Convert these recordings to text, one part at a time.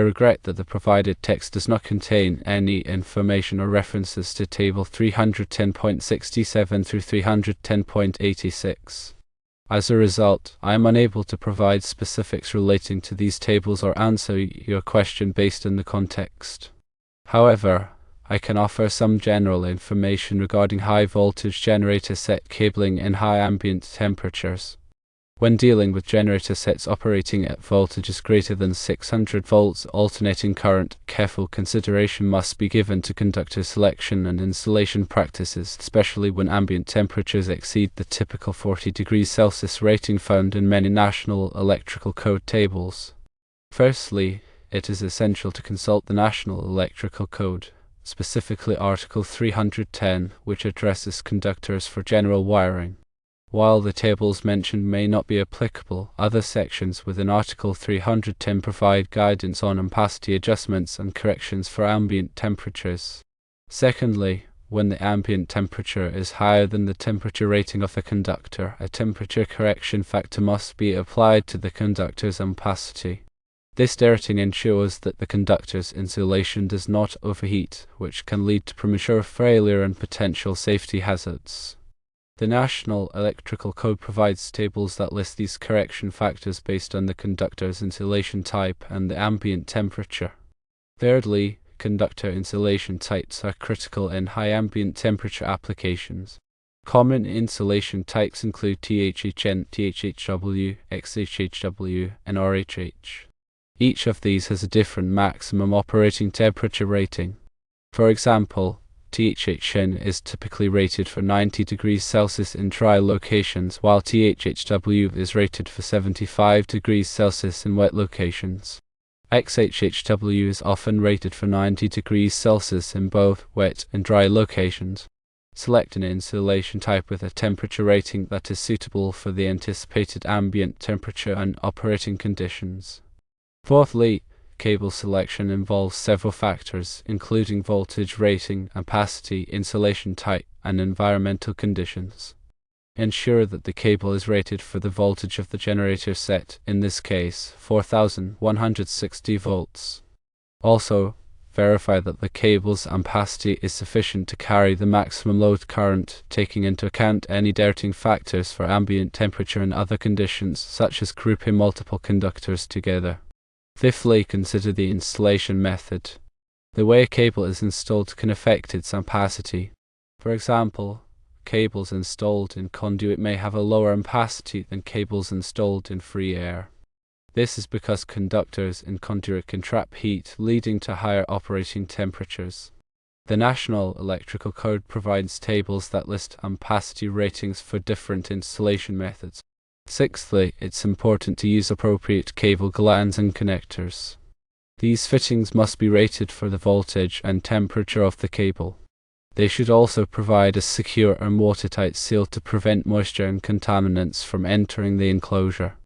regret that the provided text does not contain any information or references to Table 310.67 through 310.86. As a result, I am unable to provide specifics relating to these tables or answer your question based on the context. However, I can offer some general information regarding high-voltage generator set cabling in high ambient temperatures. When dealing with generator sets operating at voltages greater than 600 volts alternating current, careful consideration must be given to conductor selection and installation practices, especially when ambient temperatures exceed the typical 40 degrees Celsius rating found in many national electrical code tables. Firstly, it is essential to consult the National Electrical Code, specifically Article 310, which addresses conductors for general wiring. While the tables mentioned may not be applicable, other sections within Article 310 provide guidance on ampacity adjustments and corrections for ambient temperatures. Secondly, when the ambient temperature is higher than the temperature rating of the conductor, a temperature correction factor must be applied to the conductor's ampacity. This rating ensures that the conductor's insulation does not overheat, which can lead to premature failure and potential safety hazards. The National Electrical Code provides tables that list these correction factors based on the conductor's insulation type and the ambient temperature. Thirdly, conductor insulation types are critical in high ambient temperature applications. Common insulation types include THHN, THHW, XHHW, and RHH. Each of these has a different maximum operating temperature rating. For example, THHN is typically rated for 90 degrees Celsius in dry locations, while THHW is rated for 75 degrees Celsius in wet locations. XHHW is often rated for 90 degrees Celsius in both wet and dry locations. Select an insulation type with a temperature rating that is suitable for the anticipated ambient temperature and operating conditions. Fourthly, cable selection involves several factors, including voltage rating, ampacity, insulation type, and environmental conditions. Ensure that the cable is rated for the voltage of the generator set, in this case, 4160 volts. Also, verify that the cable's ampacity is sufficient to carry the maximum load current, taking into account any rating factors for ambient temperature and other conditions, such as grouping multiple conductors together. Fifthly, consider the installation method. The way a cable is installed can affect its ampacity. For example, cables installed in conduit may have a lower ampacity than cables installed in free air. This is because conductors in conduit can trap heat, leading to higher operating temperatures. The National Electrical Code provides tables that list ampacity ratings for different installation methods. Sixthly, it's important to use appropriate cable glands and connectors. These fittings must be rated for the voltage and temperature of the cable. They should also provide a secure and watertight seal to prevent moisture and contaminants from entering the enclosure.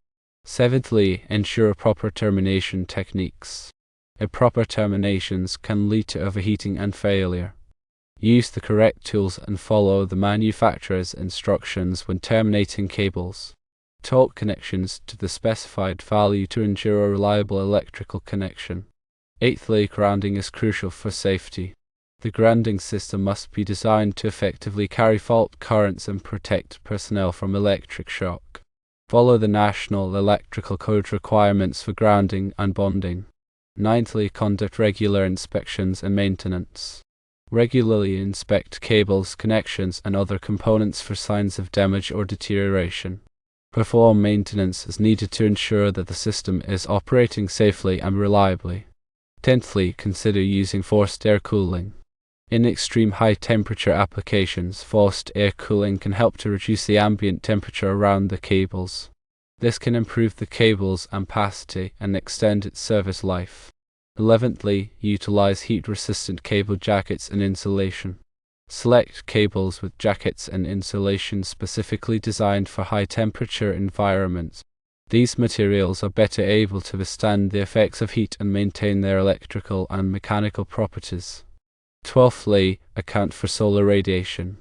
Seventhly, ensure proper termination techniques. Improper terminations can lead to overheating and failure. Use the correct tools and follow the manufacturer's instructions when terminating cables. Torque connections to the specified value to ensure a reliable electrical connection. Eighthly, grounding is crucial for safety. The grounding system must be designed to effectively carry fault currents and protect personnel from electric shock. Follow the National Electrical Code requirements for grounding and bonding. Ninthly, conduct regular inspections and maintenance. Regularly inspect cables, connections, and other components for signs of damage or deterioration. Perform maintenance as needed to ensure that the system is operating safely and reliably. Tenthly, consider using forced air cooling. In extreme high temperature applications, forced air cooling can help to reduce the ambient temperature around the cables. This can improve the cable's ampacity and extend its service life. 11thly, utilize heat-resistant cable jackets and insulation. Select cables with jackets and insulation specifically designed for high-temperature environments. These materials are better able to withstand the effects of heat and maintain their electrical and mechanical properties. 12thly, account for solar radiation.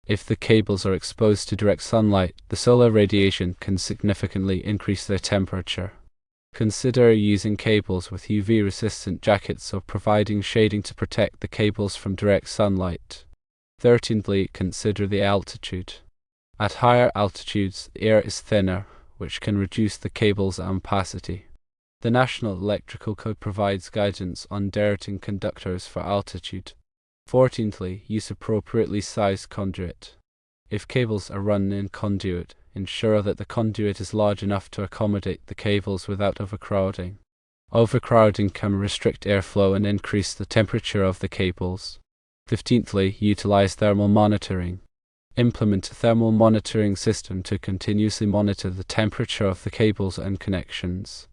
If the cables are exposed to direct sunlight, the solar radiation can significantly increase their temperature. Consider using cables with UV-resistant jackets or providing shading to protect the cables from direct sunlight. 13th, consider the altitude. At higher altitudes, the air is thinner, which can reduce the cable's ampacity. The National Electrical Code provides guidance on directing conductors for altitude. 14th, use appropriately sized conduit. If cables are run in conduit, ensure that the conduit is large enough to accommodate the cables without overcrowding. Overcrowding can restrict airflow and increase the temperature of the cables. 15th, utilize thermal monitoring. Implement a thermal monitoring system to continuously monitor the temperature of the cables and connections.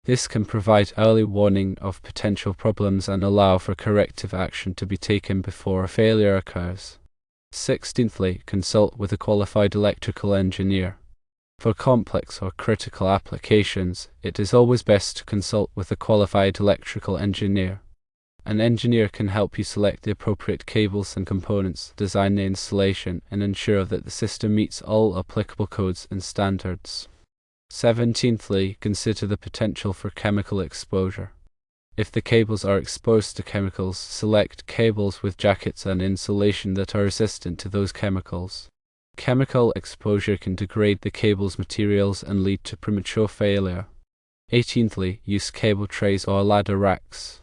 This can provide early warning of potential problems and allow for corrective action to be taken before a failure occurs. 16th, consult with a qualified electrical engineer. For complex or critical applications, it is always best to consult with a qualified electrical engineer. An engineer can help you select the appropriate cables and components, design the installation, and ensure that the system meets all applicable codes and standards. 17th, consider the potential for chemical exposure. If the cables are exposed to chemicals, select cables with jackets and insulation that are resistant to those chemicals. Chemical exposure can degrade the cable's materials and lead to premature failure. 18th, use cable trays or ladder racks.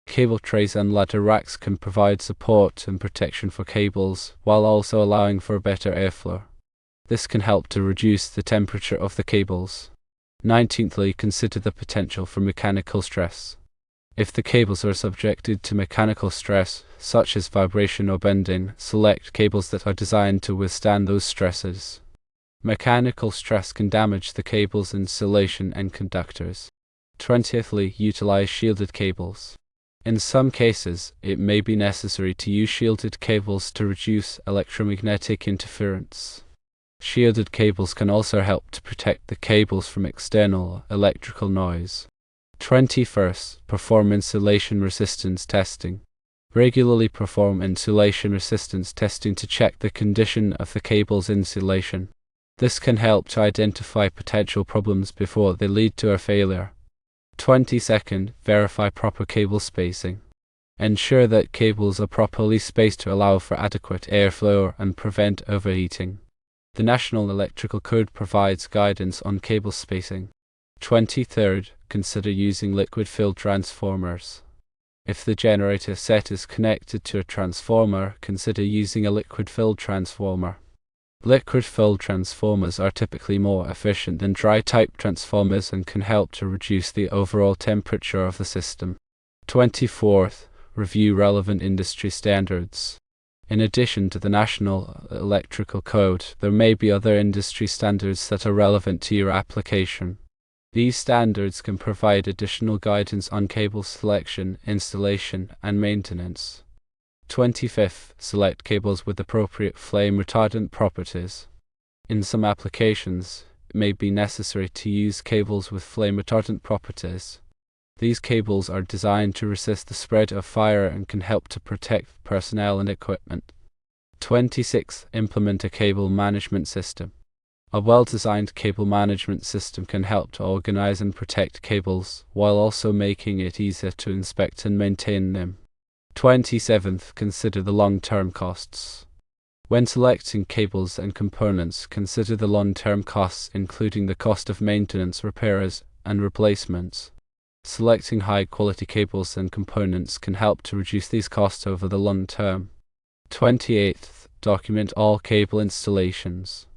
Cable trays and ladder racks can provide support and protection for cables, while also allowing for better airflow. This can help to reduce the temperature of the cables. 19th, consider the potential for mechanical stress. If the cables are subjected to mechanical stress, such as vibration or bending, select cables that are designed to withstand those stresses. Mechanical stress can damage the cable's insulation and conductors. 20th, utilize shielded cables. In some cases, it may be necessary to use shielded cables to reduce electromagnetic interference. Shielded cables can also help to protect the cables from external electrical noise. 21st, perform insulation resistance testing. Regularly perform insulation resistance testing to check the condition of the cable's insulation. This can help to identify potential problems before they lead to a failure. 22nd, verify proper cable spacing. Ensure that cables are properly spaced to allow for adequate airflow and prevent overheating. The National Electrical Code provides guidance on cable spacing. 23rd, consider using liquid-filled transformers. If the generator set is connected to a transformer, consider using a liquid-filled transformer. Liquid-filled transformers are typically more efficient than dry-type transformers and can help to reduce the overall temperature of the system. 24th, review relevant industry standards. In addition to the National Electrical Code, there may be other industry standards that are relevant to your application. These standards can provide additional guidance on cable selection, installation, and maintenance. 25th, select cables with appropriate flame retardant properties. In some applications, it may be necessary to use cables with flame retardant properties. These cables are designed to resist the spread of fire and can help to protect personnel and equipment. 26th, implement a cable management system. A well-designed cable management system can help to organize and protect cables, while also making it easier to inspect and maintain them. 27th, consider the long-term costs. When selecting cables and components, consider the long-term costs, including the cost of maintenance, repairs, and replacements. Selecting high-quality cables and components can help to reduce these costs over the long term. 28th, document all cable installations.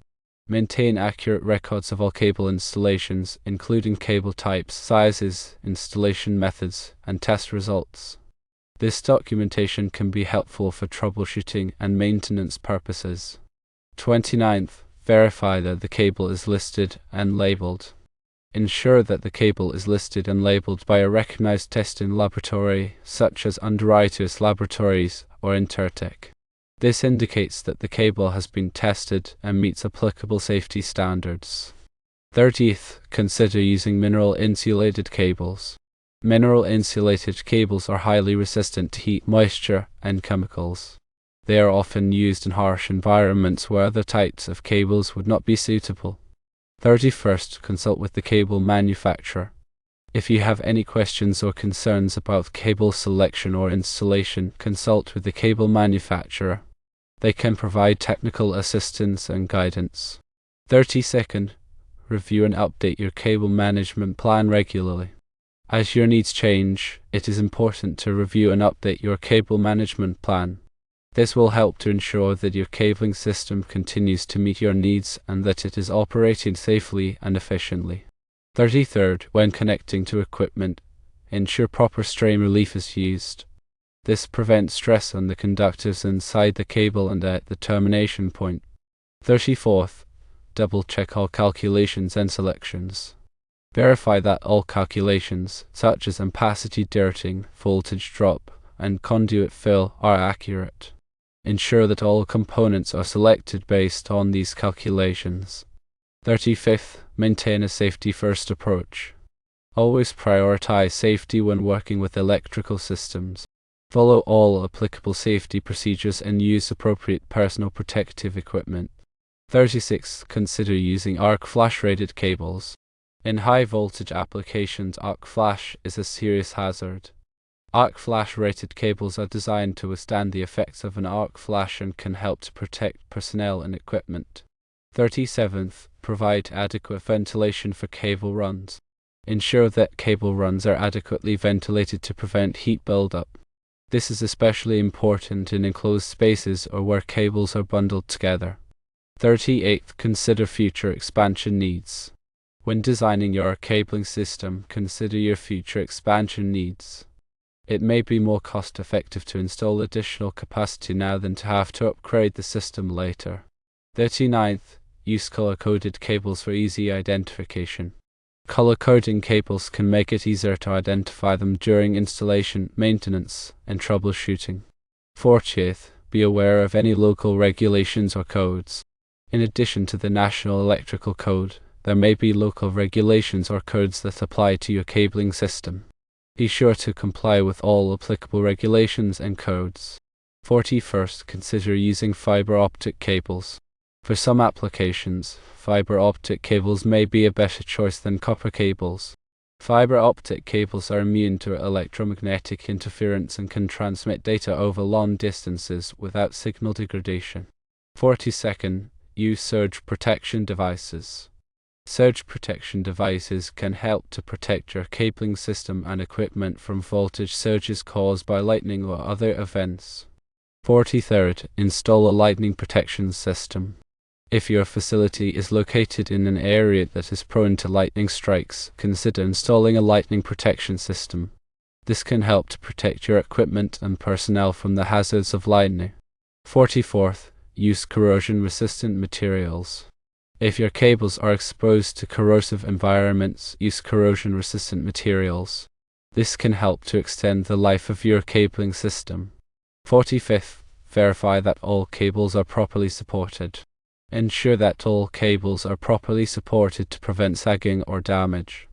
Maintain accurate records of all cable installations, including cable types, sizes, installation methods, and test results. This documentation can be helpful for troubleshooting and maintenance purposes. 29th, verify that the cable is listed and labeled. Ensure that the cable is listed and labeled by a recognized testing laboratory, such as Underwriters Laboratories or Intertek. This indicates that the cable has been tested and meets applicable safety standards. 30th, consider using mineral insulated cables. Mineral insulated cables are highly resistant to heat, moisture, and chemicals. They are often used in harsh environments where other types of cables would not be suitable. 31st, consult with the cable manufacturer. If you have any questions or concerns about cable selection or installation, consult with the cable manufacturer. They can provide technical assistance and guidance. 32nd, review and update your cable management plan regularly. As your needs change, it is important to review and update your cable management plan. This will help to ensure that your cabling system continues to meet your needs and that it is operating safely and efficiently. 33rd, when connecting to equipment, ensure proper strain relief is used. This prevents stress on the conductors inside the cable and at the termination point. 34th, double check all calculations and selections. Verify that all calculations, such as ampacity dirting, voltage drop, and conduit fill, are accurate. Ensure that all components are selected based on these calculations. 35th, maintain a safety-first approach. Always prioritize safety when working with electrical systems. Follow all applicable safety procedures and use appropriate personal protective equipment. 36th, consider using arc flash-rated cables. In high-voltage applications, arc flash is a serious hazard. Arc flash-rated cables are designed to withstand the effects of an arc flash and can help to protect personnel and equipment. 37th, provide adequate ventilation for cable runs. Ensure that cable runs are adequately ventilated to prevent heat buildup. This is especially important in enclosed spaces or where cables are bundled together. 38th, consider future expansion needs. When designing your cabling system, consider your future expansion needs. It may be more cost-effective to install additional capacity now than to have to upgrade the system later. 39th, use color-coded cables for easy identification. Color-coding cables can make it easier to identify them during installation, maintenance, and troubleshooting. 40th, be aware of any local regulations or codes. In addition to the National Electrical Code, there may be local regulations or codes that apply to your cabling system. Be sure to comply with all applicable regulations and codes. 41st, consider using fiber optic cables. For some applications, fiber optic cables may be a better choice than copper cables. Fiber optic cables are immune to electromagnetic interference and can transmit data over long distances without signal degradation. 42nd, use surge protection devices. Surge protection devices can help to protect your cabling system and equipment from voltage surges caused by lightning or other events. 43rd, install a lightning protection system. If your facility is located in an area that is prone to lightning strikes, consider installing a lightning protection system. This can help to protect your equipment and personnel from the hazards of lightning. 44th, use corrosion-resistant materials. If your cables are exposed to corrosive environments, use corrosion-resistant materials. This can help to extend the life of your cabling system. 45th, verify that all cables are properly supported. Ensure that all cables are properly supported to prevent sagging or damage.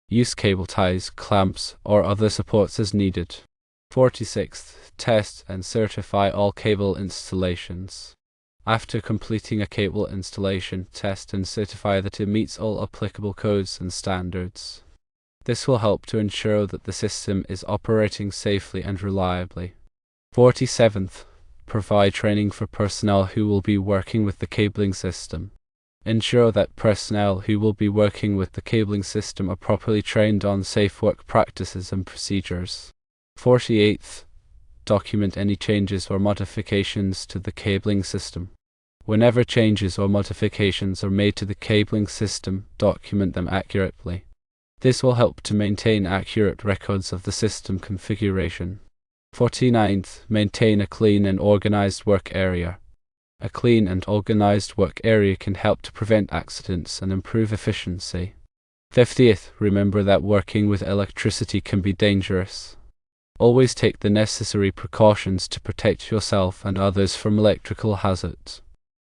Use cable ties, clamps, or other supports as needed. 46th, test and certify all cable installations. After completing a cable installation, test and certify that it meets all applicable codes and standards. This will help to ensure that the system is operating safely and reliably. 47th, provide training for personnel who will be working with the cabling system. Ensure that personnel who will be working with the cabling system are properly trained on safe work practices and procedures. 48th, document any changes or modifications to the cabling system. Whenever changes or modifications are made to the cabling system, document them accurately. This will help to maintain accurate records of the system configuration. 49th, maintain a clean and organized work area. A clean and organized work area can help to prevent accidents and improve efficiency. 50th, remember that working with electricity can be dangerous. Always take the necessary precautions to protect yourself and others from electrical hazards.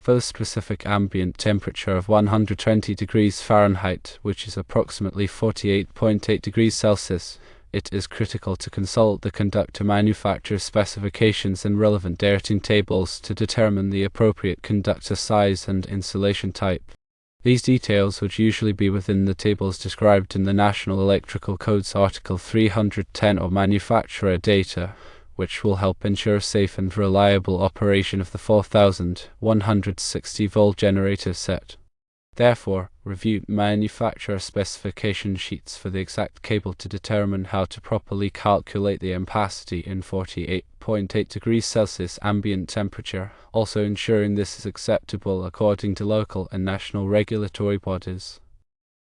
For the specific ambient temperature of 120 degrees Fahrenheit, which is approximately 48.8 degrees Celsius, it is critical to consult the conductor manufacturer's specifications and relevant dating tables to determine the appropriate conductor size and insulation type. These details would usually be within the tables described in the National Electrical Code's Article 310 or manufacturer data, which will help ensure safe and reliable operation of the 4160-volt generator set. Therefore, review manufacturer specification sheets for the exact cable to determine how to properly calculate the ampacity in 48.8 degrees Celsius ambient temperature, also ensuring this is acceptable according to local and national regulatory bodies.